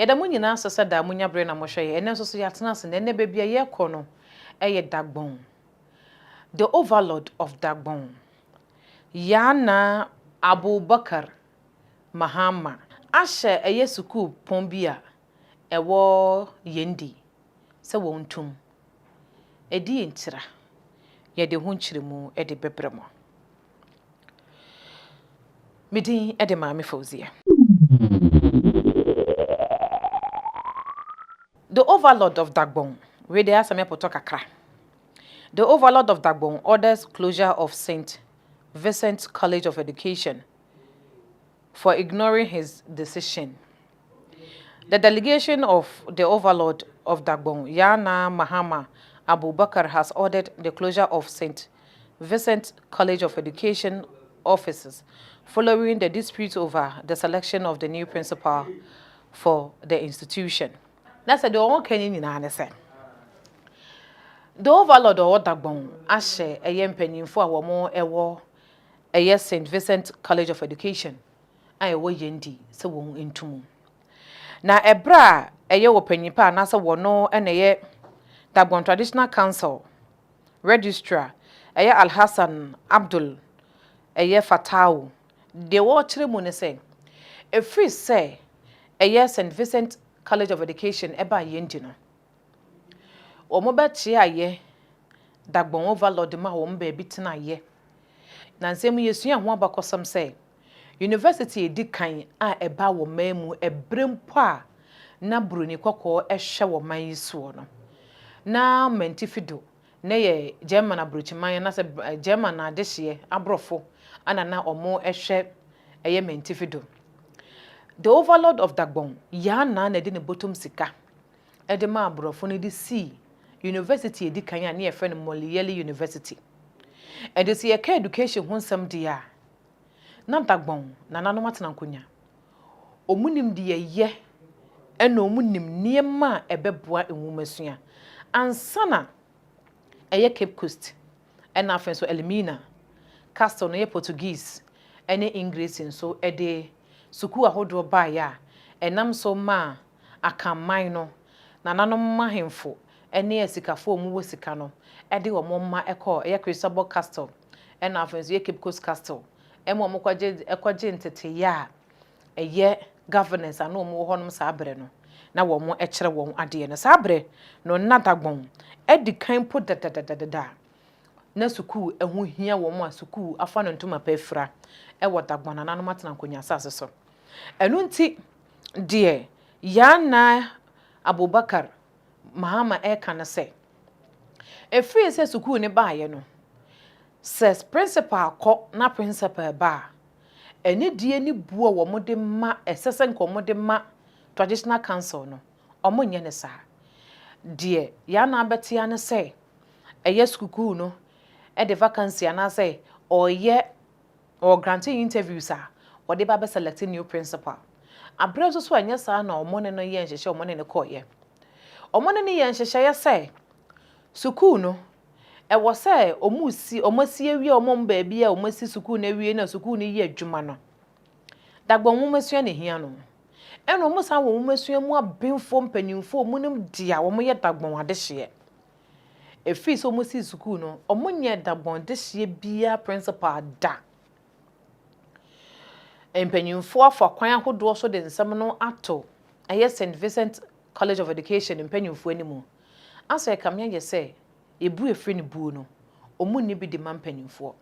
Yɛda mo nyinaa sesa da mo nyabre na mo hwɛ ene nso so yɛatena se ene bebia ye kɔ no eye Dagbon, the overlord of Dagbon, Yana Abubakar Mahama ahyɛ eye suku pon bi a ɛwɔ Yendi sɛ wontum edi ntira yɛde ho nkyeremu ɛde bebrɛ mo medin ɛde maame Fauzia. The overlord of Dagbon, where they are some kakra. The overlord of Dagbon orders closure of St. Vincent College of Education for ignoring his decision. The delegation of the overlord of Dagbon, Yana Mahama Abubakar, has ordered the closure of St. Vincent College of Education offices following the dispute over the selection of the new principal for the institution. That's the one can in an the overlord of Dagbon ashe a yempenin for our more a St. Vincent College of Education. I wo yendi se won entum. Na ebra eye wo panipa na se wono ene ye Dagbon Traditional Council Registrar eye Alhassan Abdul eye Fatau de wo kire mu ne se e free say eye St. Vincent College of Education eba yendi no omo be tie aye Dagbon overlord ma wo mba bi tena aye na nsem yesua ho abakosam say university edi kan a eba wo mamu ebrempo a na broni kokko ehwe wo man yisuo no na mentifido na ye German abrochiman na se German na adehye abrofo ana na omo ehwe eye mentifido. The overlord of Dagbon Yana na de ne bottom sika ede ma abrofo no de see university edi kan a na ye friend Moliyeli University and this year education ho nsam dia na Dagbon na nanom atena nkonya omunim de ye ena omunim niema ebeboa enwumasua ansana eye Cape Coast ena afenso Elmina Castle no ye Portuguese ene English nso ede suku ahodo ba ya enam so ma akamman no na nanom mahemfo ene asikafo mu wo sika no ede wo momma ekọ eye Cristobal Castle ena afenso ye Cape Coast Castle emo mo kwaje ntete ya eye governance ana mo honom sabre no na wo mo ekere wo ade no sabre no na Dagbon edi kan po da na suku ehu hia wo mo suku afa no ntoma pafra e wo Dagbon na nanom atena nkonya asase so enu nti de Yana Abubakar Mahama kana se efri se suku ne baaye no says principal ko na principal ba eni die ni buo wo mode ma esese nkomode ma traditional council no omonye ne sa die ya na abetia ne say eye skuku no e de vacancy ana say oye or granting interviews a o de ba be select new principal abrezo so anya sa na omone no ye nhehye omone ne koye omone ne ye nhehye ye say skuku no e wo say omasi awie omomba bia omasi suku na awie na suku ni yi adwuma no Dagbon mumasua ne hia no eno musa wo mumasua mu abenfo mpanyimfo munim dia wo moye Dagbon adehye efi so omasi suku no omonye Dagbon adehye bia principal da empanyimfo afa kwan ahodo so de nsem no ato eye St. Vincent College of Education empanyimfo animu asa ekamya ye say ebu efri ne bu no omunni bi de mampanyimfo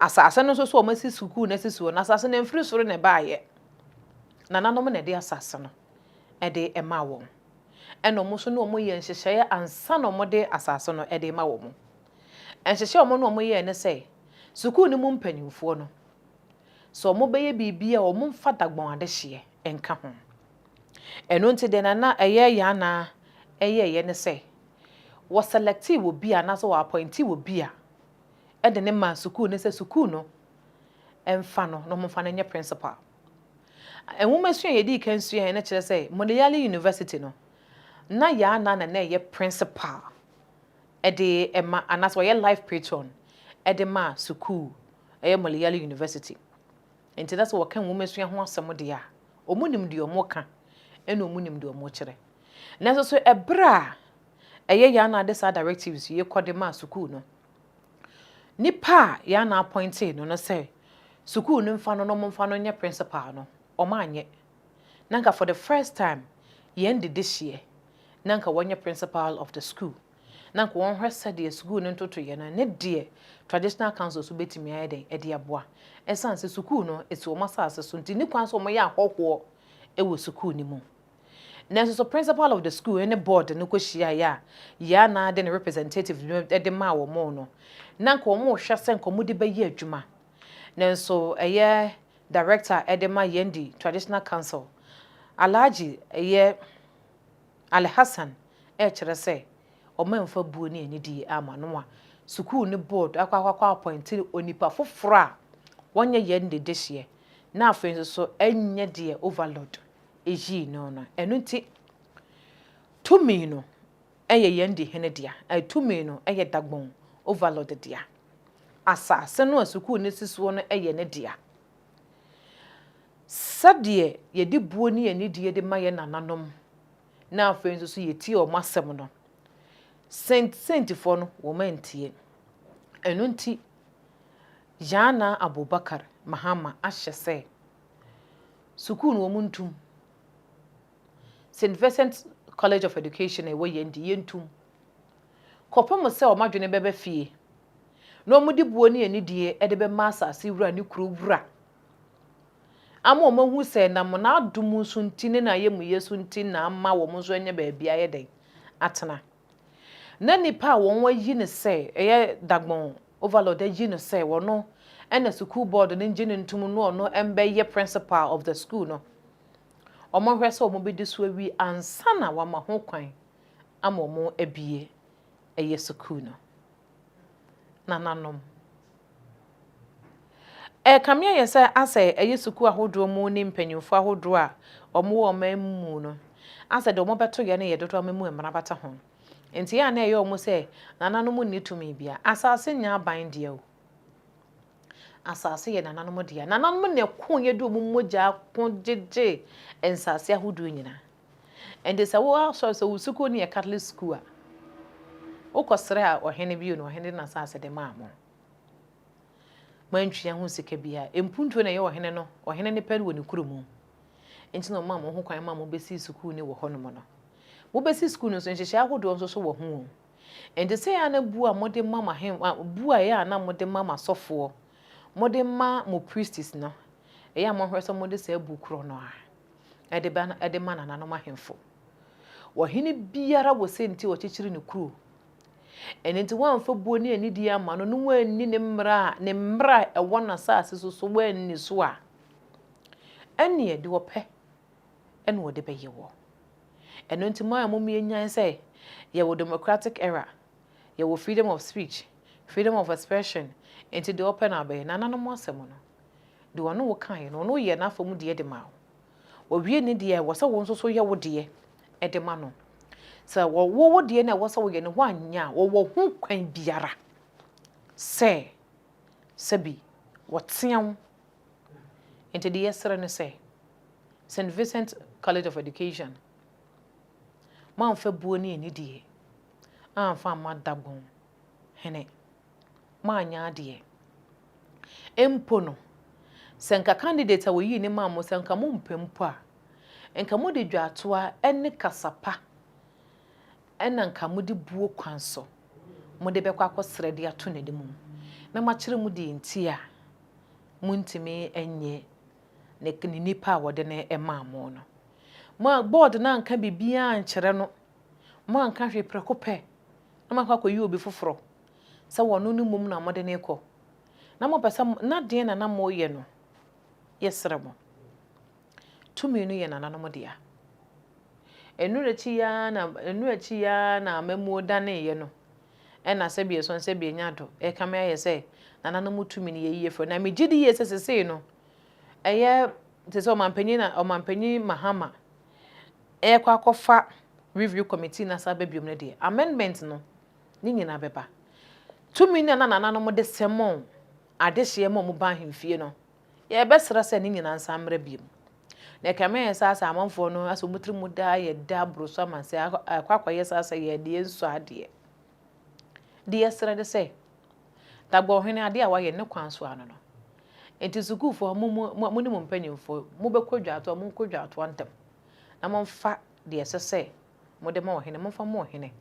asase no so omasi suku na sisuo na asase na mfiri soro ne baaye na nanom na de asase no e de ema wo eno mo so no omo ye nhyehyeye ansa no mo de asase no e de ema wo mo nhyehyeye omo no omo ye ne say suku ni mu mpanyimfo no so omo beye bibia omo mfa Dagbon adehye enka ho eno nti de na eye ya na eye ne say wo selective wo bia na so wo appointee wo bia e de ne ma suku ne se suku no emfa no no mfa na nye principal enwumasua ye di kan sua na kire say Moliyeli University no na ya na ye principal e de ema anaso ye life patron e de ma suku e Moliyeli University enti that's what kan enwumasua ho asem de ya omunim de omoka ene omunim de omo kire nanso so ebra eye ya na desa directives ye kode ma school no nipa ya na appointed no say school no mfa no mfa no nye principal no omanye nanka for the first time ye ndi this year nanka wonye principal of the school nanka won hwese de school no ntoto ye na ne de traditional council so betimi ayede e de aboa esanse school no eti o masase so nti ni kwan so mo ya ahokwo e wo school ni mu nanso so principal of the school any board no kwhia ya na de representative de ma wo mo no nanka wo mo hwese nkomo de be ye adwuma nanso eye director edema yendi traditional council Alhaji eye Ali Hassan kire say omanfa buo ni anidi ama no a school ni board akwa appointed onipa foforo a wonye yende dehye na afenso so enye de overload eji no no enu nti tumi no yende hene dia tumi no dagbon overload dia asase no school ni sisuo no ne dia sadie yedi buo ni anidi de maye nananom na afenso so yeti o masem no sent for no wo mantie enu nti Jana Abubakar Mahama ahye say school wo muntum St Vincent College of Education we yendi yentum kopem se o madwene bebe fie no mudi buo ni anidie de be masa se wura ni kuro wura ama o mahu se na mo na adum so ntine na yemu yesu ntine na ama wo mo so anya ba bia ye den atena na nipa won wayi ne se eye dagbon overload yi no say wono and the school board and engine ntum no no embe ye principal of the school no omo hwese omo be diso wi ansa na wa ma ho kwan ama omo abie eye school no nananom kamia ye say ase eye school ahodo mu ni mpanyimfo ahodo a omo wo mamu no ase de omo beto ye na ye dodo mamu emra bata ho enti ya na ye omo say nananom ni tumi bia asase nya ban de o asase ye nananom de nananom ne ko ye do omo moja ko jeje ensase ahodo nyina ende se wo so school ni Catholic school a ukosre a ohene bi no ohene na asase de maamo mantwia ho sika bia empuntuo na ye ohene no ohene ne pere woni kuromu enti no maamo ho kwan maamo besi school ni wo hono mo no wo besi school no so nhyehyɛ ahodo nso so wo ho enti se ya na bu a mode mama hen bu a ya na mode mama sofo mode ma mo priestess no eya mo hwese mode se bu kro no a ede ma na no mahemfo wo hene biara wo se nti wo kyekyere ne kuro enti wanfa buo ni anidi ama no no wanni ne mmra e wona saase so wanni so a ene de wo pe ene wo de beye wo eno nti ma mo mienyan say ye wo democratic era ye wo freedom of speech freedom of expression enti de open abai nananom asem no de wono wo kan no ye na afom de ma wo wie ni de wo se wo nso so ye wo de e de ma no so wo de na wo se wo ye ne ho anya wo ho kwan biara se sabi wo team enti de yesere no say St Vincent College of Education man fa buo ni anidie amfa ma dagbon hene ma anya ade empo no senka candidate a woyi ni ma mo senka mo mpempo a enka mo de dwatoa ene kasapa ena nka mo de buo kwanso mo de bekwa akosrede ato na dem na ma kire mo de nti a mo ntimi enye ne nipa a wode ne ema mo no ma board na nka bibia nkyere no ma nka hwe prekope na ma kwa yi obi foforo se wono no mum na mode ne ko na mo pesa na de na mo ye no yesere mo tumi no ye na no mo de a enurechi ya na mamu dane ye no ena se bie so se bie nyado e kama ye se na no tumi ne ye fo na me gidi ye se no eye te so omampanyi Mahama kwa akofa review committee na sabe biom ne de amendment no ni nyina beba tumi na nana mo de semon adehye mo ban hemfie no ye besra se ni nyina nsamra biom na kame sasa amanfo no aso mutrimu da ye da broso amanse akwakoye sasa ye de enso ade de yesere de se dagbo hwene ade a waye ne kwanso ano no enti sukufo mu ni mpanyimfo mu bekwadwato mu nkwadwato antem na momfa de yesese mo de ma ohene momfa mo ohene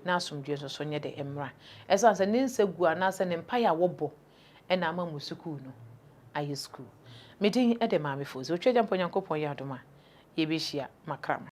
na asomdwe so nye de emra esanse ne nsegu anase ne mpa ya wobo ena ama mu sukuu no ayi school medin ede maame fozi otwagya mponyankopon ya adoma ye behia makram